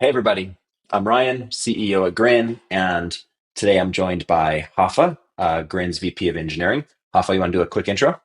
Hey everybody, I'm Ryan, CEO at GRIN, and today I'm joined by Rafa, GRIN's VP of Engineering. Rafa, you want to do a quick intro?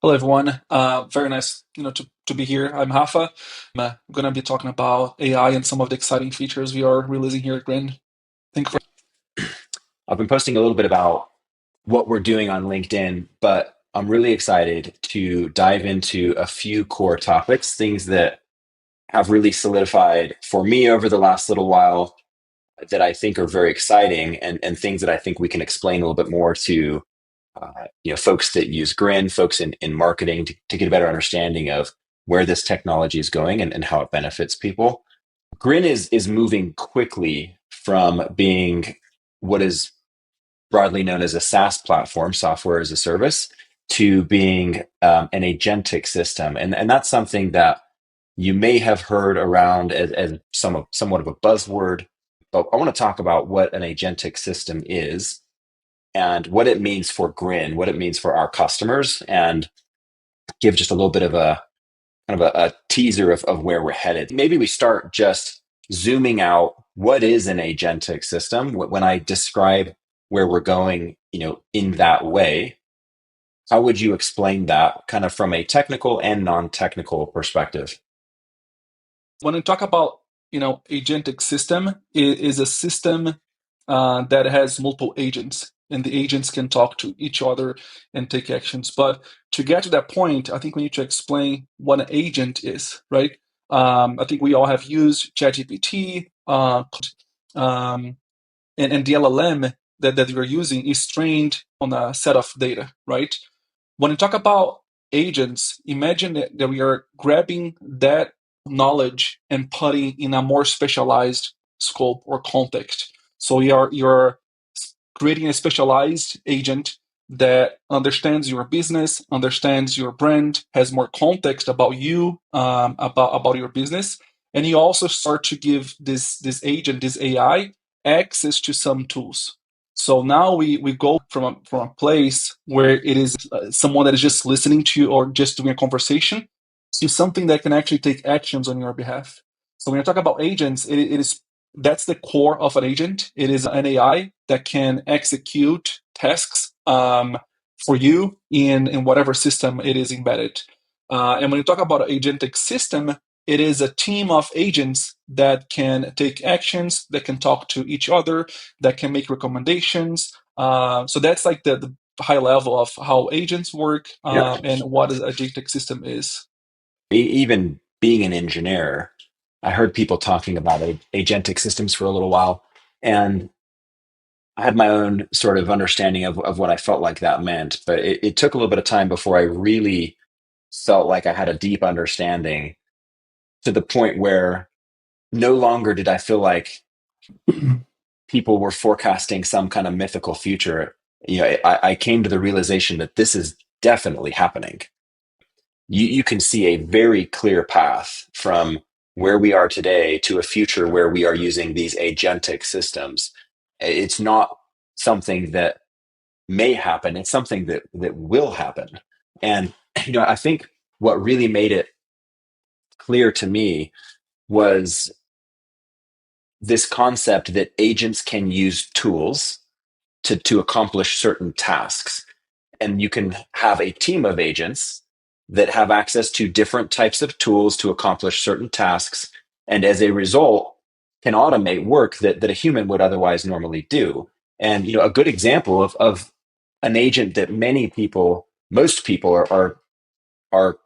Hello, everyone. Very nice, to be here. I'm Rafa. I'm going to be talking about AI and some of the exciting features we are releasing here at GRIN. Thank you for. I've been posting a little bit about what we're doing on LinkedIn, but I'm really excited to dive into a few core topics, things that have really solidified for me over the last little while that I think are very exciting and things that I think we can explain a little bit more to folks that use GRIN, folks in marketing to get a better understanding of where this technology is going and how it benefits people. GRIN is moving quickly from being what is broadly known as a SaaS platform, software as a service, to being an agentic system. And that's something that you may have heard around as somewhat of a buzzword, but I want to talk about what an agentic system is and what it means for GRIN, what it means for our customers, and give just a little bit of a kind of a teaser of where we're headed. Maybe we start just zooming out. What is an agentic system? When I describe where we're going, in that way, how would you explain that kind of from a technical and non-technical perspective? When we talk about, agentic system, it is a system that has multiple agents, and the agents can talk to each other and take actions. But to get to that point, I think we need to explain what an agent is, right? I think we all have used ChatGPT, and the LLM that you're using is trained on a set of data, right? When you talk about agents, imagine that we are grabbing that knowledge and putting in a more specialized scope or context. So you're creating a specialized agent that understands your business, understands your brand, has more context about you, about your business, and you also start to give this agent, this AI, access to some tools. So now we go from a place where it is someone that is just listening to you or just doing a conversation to something that can actually take actions on your behalf. So when you talk about agents, it is that's the core of an agent. It is an AI that can execute tasks for you in whatever system it is embedded. And when you talk about an agentic system, it is a team of agents that can take actions, that can talk to each other, that can make recommendations. So that's like the high level of how agents work Yep. and what an agentic system is. Even being an engineer, I heard people talking about agentic systems for a little while, and I had my own sort of understanding of what I felt like that meant, but it took a little bit of time before I really felt like I had a deep understanding to the point where no longer did I feel like people were forecasting some kind of mythical future. I came to the realization that this is definitely happening. You can see a very clear path from where we are today to a future where we are using these agentic systems. It's not something that may happen. It's something that will happen. And I think what really made it clear to me was this concept that agents can use tools to accomplish certain tasks. And you can have a team of agents that have access to different types of tools to accomplish certain tasks. And as a result, can automate work that a human would otherwise normally do. And a good example of an agent that most people are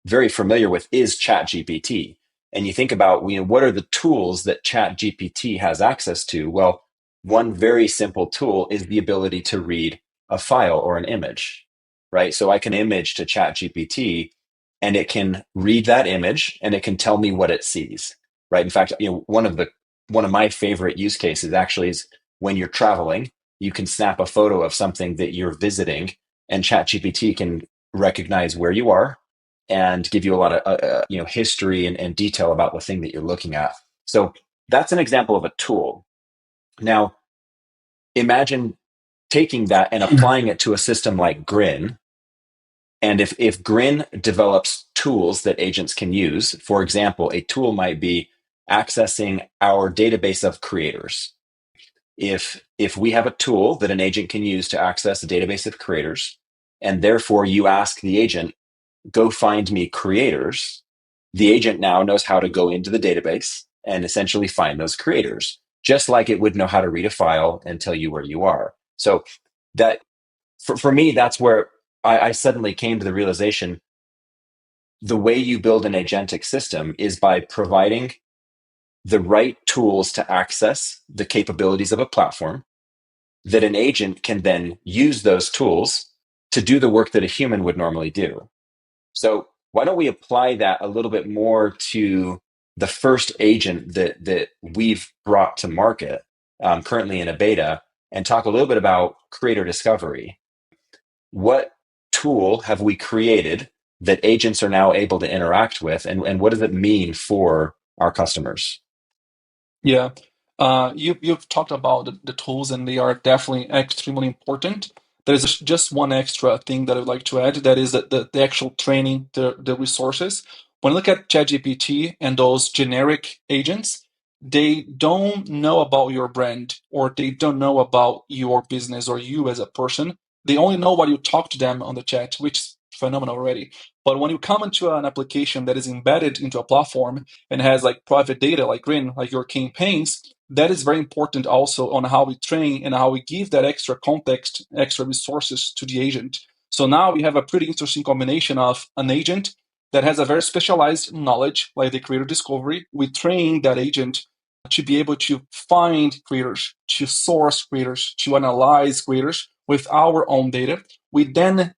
very familiar with is ChatGPT. And you think about, what are the tools that ChatGPT has access to? Well, one very simple tool is the ability to read a file or an image, right? So I can image to ChatGPT and it can read that image and it can tell me what it sees, right? In fact, one of my favorite use cases actually is when you're traveling, you can snap a photo of something that you're visiting and ChatGPT can recognize where you are and give you a lot of history and detail about the thing that you're looking at. So that's an example of a tool. Now, imagine taking that and applying it to a system like GRIN. And if GRIN develops tools that agents can use, for example, a tool might be accessing our database of creators. If we have a tool that an agent can use to access a database of creators, and therefore you ask the agent, go find me creators, the agent now knows how to go into the database and essentially find those creators, just like it would know how to read a file and tell you where you are. So that for me, that's where I suddenly came to the realization the way you build an agentic system is by providing the right tools to access the capabilities of a platform that an agent can then use those tools to do the work that a human would normally do. So why don't we apply that a little bit more to the first agent that we've brought to market currently in a beta and talk a little bit about creator discovery. What tool have we created that agents are now able to interact with, and what does it mean for our customers? Yeah. You've talked about the tools, and they are definitely extremely important. There is just one extra thing that I'd like to add, that is the actual training, the resources. When you look at ChatGPT and those generic agents, they don't know about your brand, or they don't know about your business or you as a person. They only know what you talk to them on the chat, which is phenomenal already. But when you come into an application that is embedded into a platform and has like private data like GRIN, like your campaigns, that is very important also on how we train and how we give that extra context, extra resources to the agent. So now we have a pretty interesting combination of an agent that has a very specialized knowledge, like the creator discovery. We train that agent to be able to find creators, to source creators, to analyze creators with our own data. We then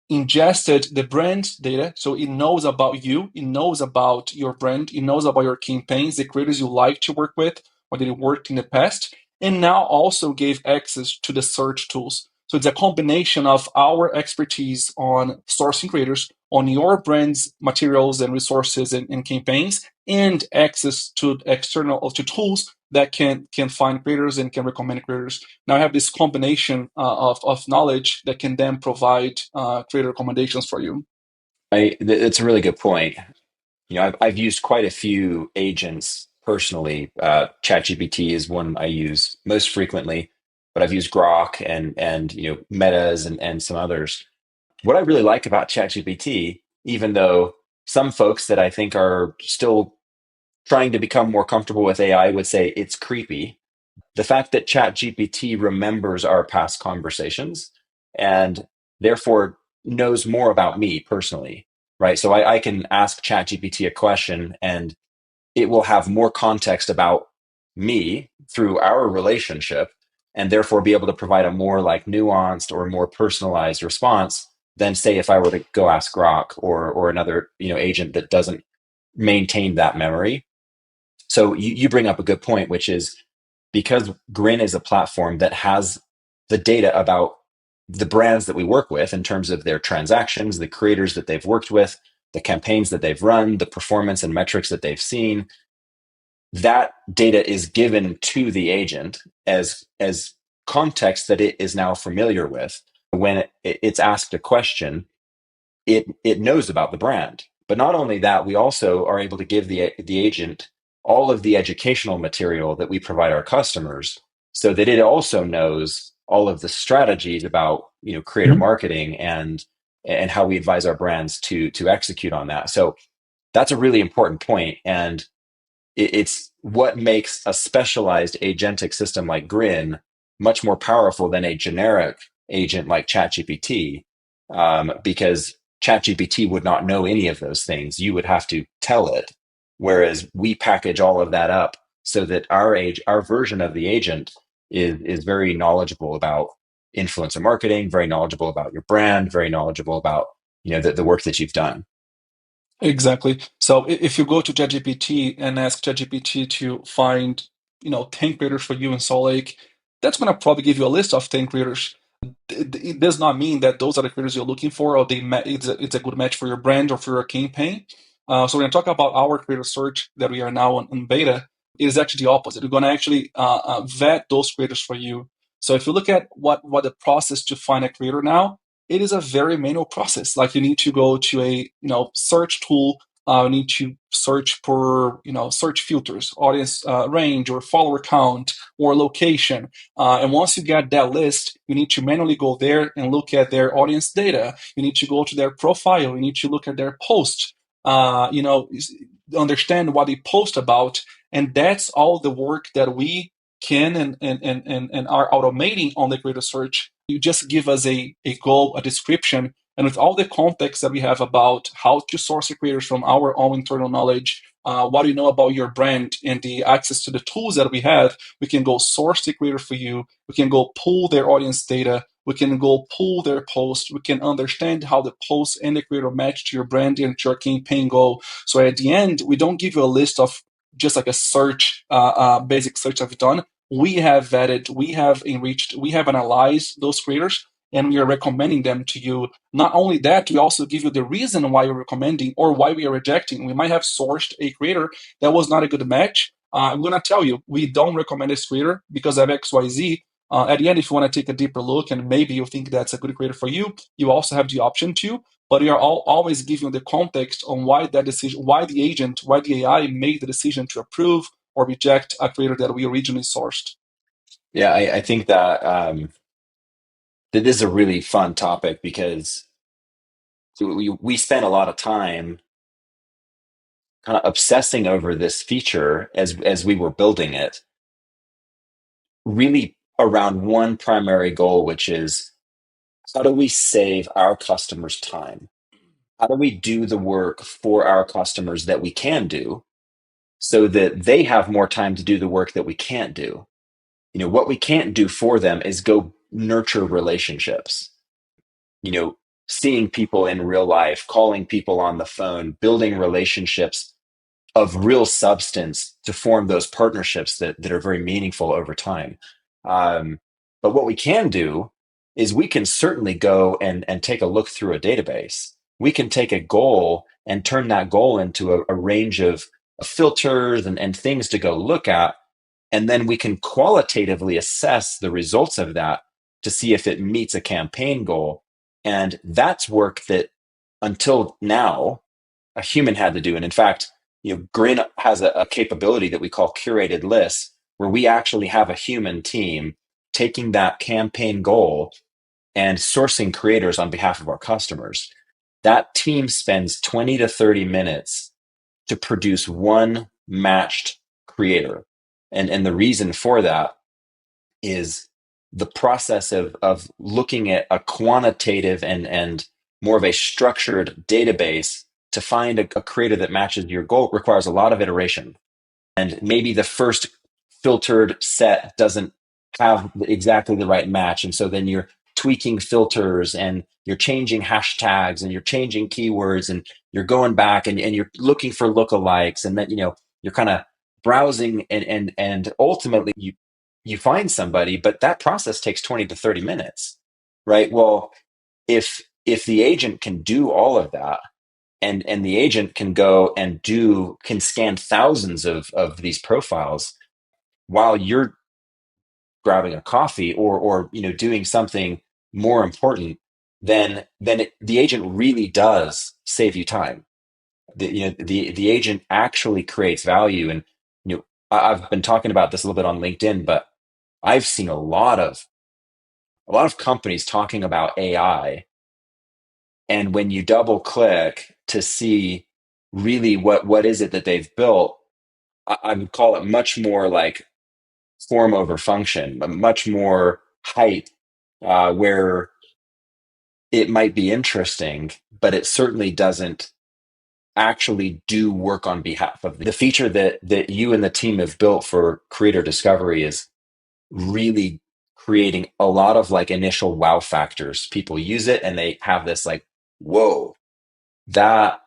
ingested the brand data, so it knows about you, it knows about your brand, it knows about your campaigns, the creators you like to work with, or that you worked in the past, and now also gave access to the search tools. So it's a combination of our expertise on sourcing creators, on your brand's materials and resources and campaigns, and access to external to tools that can find creators and can recommend creators. Now I have this combination of knowledge that can then provide creator recommendations for you. It's a really good point. I've used quite a few agents personally. ChatGPT is one I use most frequently, but I've used Grok and Metas and some others. What I really like about ChatGPT, even though some folks that I think are still trying to become more comfortable with AI would say it's creepy, the fact that ChatGPT remembers our past conversations and therefore knows more about me personally, right? So I can ask ChatGPT a question and it will have more context about me through our relationship and therefore be able to provide a more like nuanced or more personalized response than say if I were to go ask Grok or another agent that doesn't maintain that memory. So you bring up a good point, which is because GRIN is a platform that has the data about the brands that we work with in terms of their transactions, the creators that they've worked with, the campaigns that they've run, the performance and metrics that they've seen, that data is given to the agent as context that it is now familiar with. When it's asked a question, it knows about the brand. But not only that, we also are able to give the agent all of the educational material that we provide our customers, so that it also knows all of the strategies about creator Mhm. marketing and how we advise our brands to execute on that. So that's a really important point, and it's what makes a specialized agentic system like GRIN much more powerful than a generic agent like ChatGPT, because ChatGPT would not know any of those things. You would have to tell it, whereas we package all of that up so that our version of the agent is very knowledgeable about influencer marketing, very knowledgeable about your brand, very knowledgeable about the work that you've done. Exactly. So if you go to ChatGPT and ask ChatGPT to find, 10 creators for you in Salt Lake, that's going to probably give you a list of 10 creators. It does not mean that those are the creators you're looking for, or it's a good match for your brand or for your campaign. So we're going to talk about our creator search that we are now on beta. It is actually the opposite. We're going to actually vet those creators for you. So if you look at what the process to find a creator now, it is a very manual process. Like you need to go to a search tool We need to search for, search filters, audience range, or follower count, or location. And once you get that list, you need to manually go there and look at their audience data. You need to go to their profile. You need to look at their post. Understand what they post about, and that's all the work that we can and are automating on the creator search. You just give us a goal, a description, and with all the context that we have about how to source the creators from our own internal knowledge, what do you know about your brand, and the access to the tools that we have, we can go source the creator for you. We can go pull their audience data. We can go pull their post. We can understand how the post and the creator match to your brand and to your campaign goal. So at the end, we don't give you a list of just like a search, basic search that we've done. We have vetted, we have enriched, we have analyzed those creators, and we are recommending them to you. Not only that, we also give you the reason why we're recommending or why we are rejecting. We might have sourced a creator that was not a good match. I'm going to tell you, we don't recommend this creator because of XYZ. At the end, if you want to take a deeper look and maybe you think that's a good creator for you, you also have the option to. But we are always giving the context on why that decision, why the agent, why the AI made the decision to approve or reject a creator that we originally sourced. Yeah, I think that that this is a really fun topic because we spent a lot of time kind of obsessing over this feature as we were building it, really around one primary goal, which is how do we save our customers time? How do we do the work for our customers that we can do so that they have more time to do the work that we can't do? What we can't do for them is go nurture relationships, you know, seeing people in real life, calling people on the phone, building relationships of real substance to form those partnerships that are very meaningful over time. Um, but what we can do is we can certainly go and take a look through a database. We can take a goal and turn that goal into a range of filters and things to go look at. And then we can qualitatively assess the results of that to see if it meets a campaign goal. And that's work that until now, a human had to do. And in fact, GRIN has a capability that we call curated lists, where we actually have a human team taking that campaign goal and sourcing creators on behalf of our customers. That team spends 20 to 30 minutes to produce one matched creator. And the reason for that is the process of looking at a quantitative and more of a structured database to find a creator that matches your goal requires a lot of iteration. And maybe the first filtered set doesn't have exactly the right match. And so then you're tweaking filters and you're changing hashtags and you're changing keywords and you're going back and you're looking for lookalikes. And then, you're kind of browsing and ultimately you find somebody, but that process takes 20 to 30 minutes, right? Well, if the agent can do all of that, and the agent can go and can scan thousands of these profiles while you're grabbing a coffee or doing something more important, then the agent really does save you time. The agent actually creates value. And I've been talking about this a little bit on LinkedIn, but I've seen a lot of companies talking about AI, and when you double click to see really what is it that they've built, I would call it much more like form over function, but much more hype, where it might be interesting, but it certainly doesn't actually do work on behalf of the feature that you and the team have built for creator discovery is really creating a lot of like initial wow factors. People use it and they have this like, whoa, that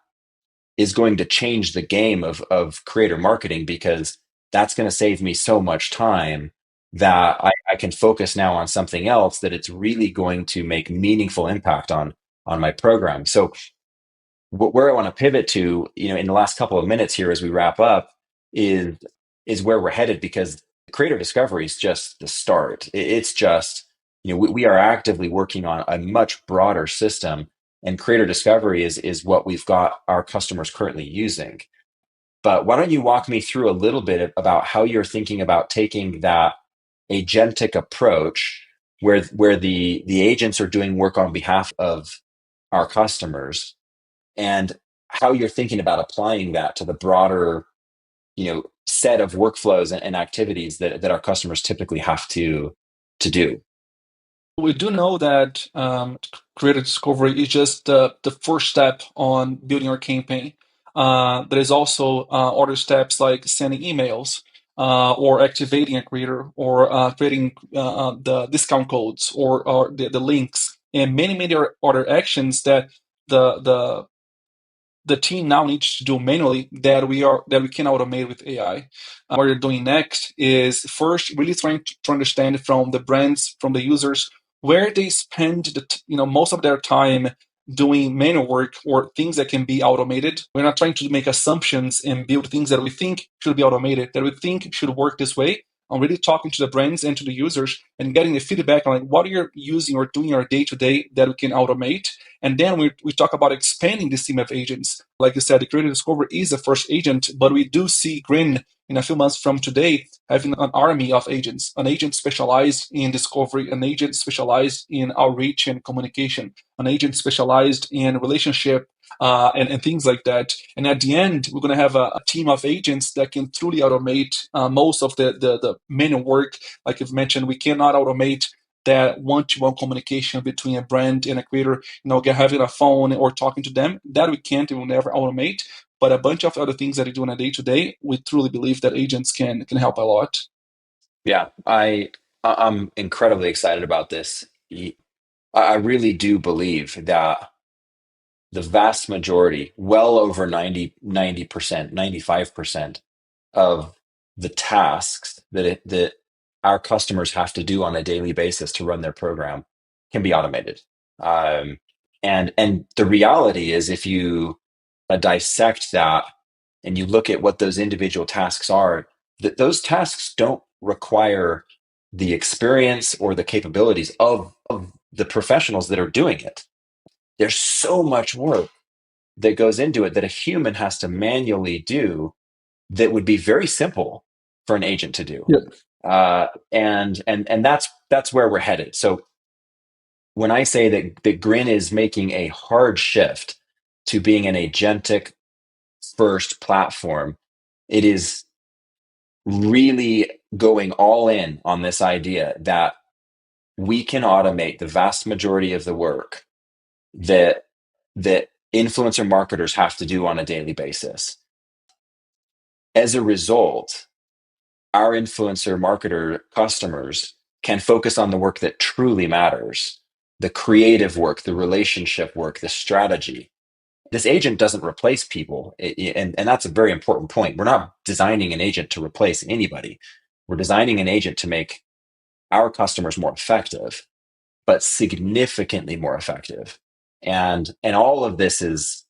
is going to change the game of creator marketing, because that's going to save me so much time that I can focus now on something else that it's really going to make meaningful impact on my program. So where I want to pivot to, in the last couple of minutes here as we wrap up, is where we're headed, because creator discovery is just the start. It's just, we are actively working on a much broader system and creator discovery is what we've got our customers currently using. But why don't you walk me through a little bit about how you're thinking about taking that agentic approach where the agents are doing work on behalf of our customers, and how you're thinking about applying that to the broader, set of workflows and activities that our customers typically have to do. We do know that creator discovery is just the first step on building our campaign. There is also other steps like sending emails or activating a creator or creating the discount codes or the links and many other actions that the team now needs to do manually that we can automate with AI. What we're doing next is first really trying to understand from the brands, from the users, where they spend most of their time doing manual work or things that can be automated. We're not trying to make assumptions and build things that we think should be automated, that we think should work this way. I'm really talking to the brands and to the users and getting the feedback on like what you're using or doing our day to day that we can automate. And then we talk about expanding this team of agents. Like you said, the Creative Discovery is the first agent, but we do see GRIN in a few months from today having an army of agents, an agent specialized in discovery, an agent specialized in outreach and communication, an agent specialized in relationship and things like that. And at the end, we're going to have a team of agents that can truly automate most of the manual work. Like you've mentioned, we cannot automate that one-to-one communication between a brand and a creator, having a phone or talking to them. That we can't and will never automate. But a bunch of other things that we do on a day-to-day, we truly believe that agents can help a lot. Yeah, I'm incredibly excited about this. I really do believe that the vast majority, well over 90%, 95% of the tasks that our customers have to do on a daily basis to run their program can be automated. Um, and the reality is, if you dissect that and you look at what those individual tasks are, that those tasks don't require the experience or the capabilities of the professionals that are doing it. There's so much work that goes into it that a human has to manually do that would be very simple for an agent to do. Yeah. And that's where we're headed. So when I say that GRIN is making a hard shift to being an agentic first platform, it is really going all in on this idea that we can automate the vast majority of the work that influencer marketers have to do on a daily basis. As a result, our influencer marketer customers can focus on the work that truly matters, the creative work, the relationship work, the strategy. This agent doesn't replace people. And that's a very important point. We're not designing an agent to replace anybody. We're designing an agent to make our customers more effective, but significantly more effective. And all of this is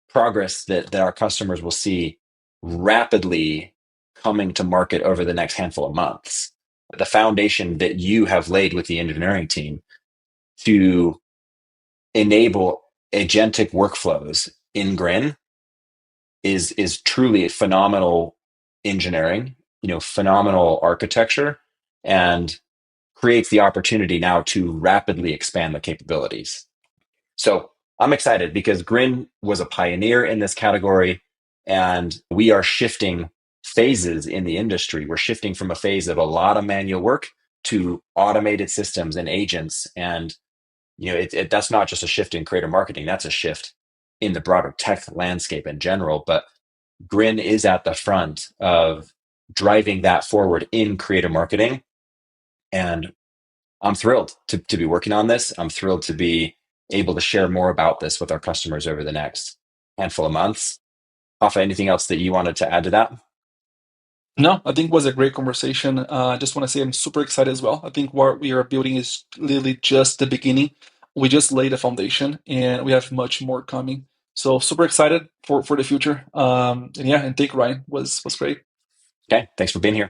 progress that our customers will see rapidly coming to market over the next handful of months. The foundation that you have laid with the engineering team to enable agentic workflows in GRIN is truly phenomenal engineering, phenomenal architecture, and creates the opportunity now to rapidly expand the capabilities. So I'm excited because GRIN was a pioneer in this category, and we are shifting phases in the industry. We're shifting from a phase of a lot of manual work to automated systems and agents. And that's not just a shift in creator marketing, that's a shift in the broader tech landscape in general. But GRIN is at the front of driving that forward in creator marketing. And I'm thrilled to be working on this. I'm thrilled to be able to share more about this with our customers over the next handful of months. Rafa, anything else that you wanted to add to that? No, I think it was a great conversation. I just want to say I'm super excited as well. I think what we are building is literally just the beginning. We just laid the foundation and we have much more coming. So super excited for the future. And yeah, and thank you, Ryan. Was great. Okay, thanks for being here.